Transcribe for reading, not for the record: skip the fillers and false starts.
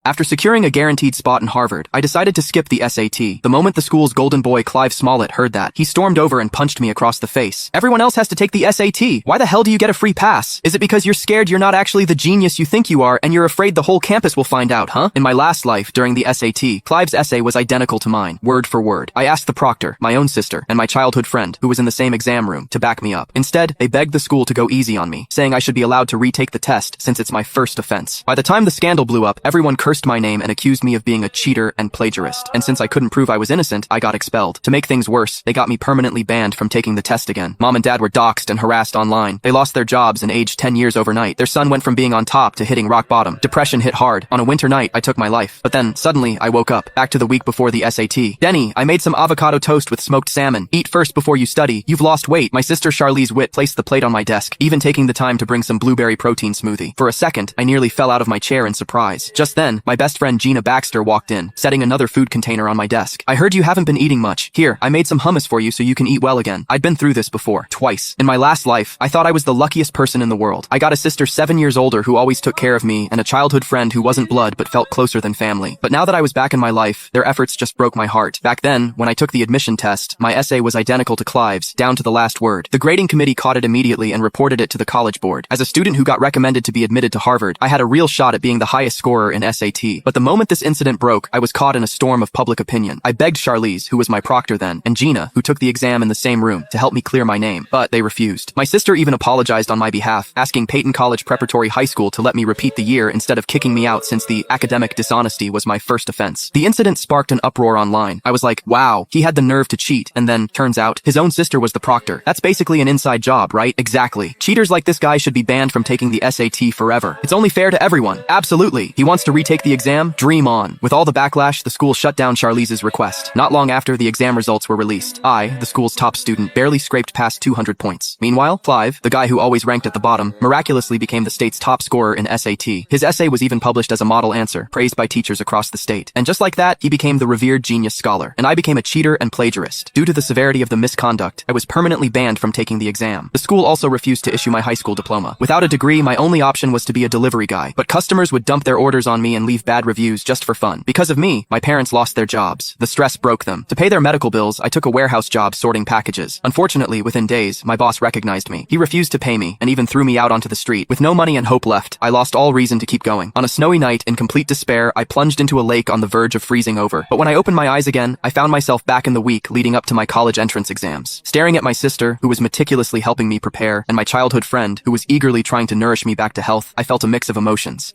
After securing a guaranteed spot in Harvard, I decided to skip the SAT. The moment the school's golden boy Clive Smollett heard that, he stormed over and punched me across the face. Everyone else has to take the SAT. Why the hell do you get a free pass? Is it because you're scared you're not actually the genius you think you are and you're afraid the whole campus will find out, huh? In my last life, during the SAT, Clive's essay was identical to mine, word for word. I asked the proctor, my own sister, and my childhood friend, who was in the same exam room, to back me up. Instead, they begged the school to go easy on me, saying I should be allowed to retake the test since it's my first offense. By the time the scandal blew up, everyone cursed my name and accused me of being a cheater and plagiarist, and since I couldn't prove I was innocent, I got expelled. To make things worse, they got me permanently banned from taking the test again. Mom and dad were doxxed and harassed online. They lost their jobs and aged 10 years overnight. Their son went from being on top to hitting rock bottom. Depression hit hard. On a winter night, I took my life. But then, suddenly, I woke up, back to the week before the SAT. Denny, I made some avocado toast with smoked salmon. Eat first before you study. You've lost weight. My sister Charlize Witt placed the plate on my desk, even taking the time to bring some blueberry protein smoothie. For a second, I nearly fell out of my chair in surprise. Just then, my best friend Gina Baxter walked in, setting another food container on my desk. I heard you haven't been eating much. Here, I made some hummus for you so you can eat well again. I'd been through this before, twice. In my last life, I thought I was the luckiest person in the world. I got a sister 7 years older who always took care of me and a childhood friend who wasn't blood but felt closer than family. But now that I was back in my life, their efforts just broke my heart. Back then, when I took the admission test, my essay was identical to Clive's, down to the last word. The grading committee caught it immediately and reported it to the college board. As a student who got recommended to be admitted to Harvard, I had a real shot at being the highest scorer in SAT. But the moment this incident broke, I was caught in a storm of public opinion. I begged Charlize, who was my proctor then, and Gina, who took the exam in the same room, to help me clear my name, but they refused. My sister even apologized on my behalf, asking Peyton College Preparatory High School to let me repeat the year instead of kicking me out since the academic dishonesty was my first offense. The incident sparked an uproar online. I was like, wow, he had the nerve to cheat, and then, turns out, his own sister was the proctor. That's basically an inside job, right? Exactly. Cheaters like this guy should be banned from taking the SAT forever. It's only fair to everyone. Absolutely. He wants to retake the exam? Dream on. With all the backlash, the school shut down Charlize's request. Not long after, the exam results were released. I, the school's top student, barely scraped past 200 points. Meanwhile, Clive, the guy who always ranked at the bottom, miraculously became the state's top scorer in SAT. His essay was even published as a model answer, praised by teachers across the state. And just like that, he became the revered genius scholar. And I became a cheater and plagiarist. Due to the severity of the misconduct, I was permanently banned from taking the exam. The school also refused to issue my high school diploma. Without a degree, my only option was to be a delivery guy. But customers would dump their orders on me and leave bad reviews just for fun. Because of me, my parents lost their jobs. The stress broke them. To pay their medical bills, I took a warehouse job sorting packages. Unfortunately, within days, my boss recognized me. He refused to pay me and even threw me out onto the street. With no money and hope left, I lost all reason to keep going. On a snowy night, in complete despair, I plunged into a lake on the verge of freezing over. But when I opened my eyes again, I found myself back in the week leading up to my college entrance exams. Staring at my sister, who was meticulously helping me prepare, and my childhood friend, who was eagerly trying to nourish me back to health, I felt a mix of emotions.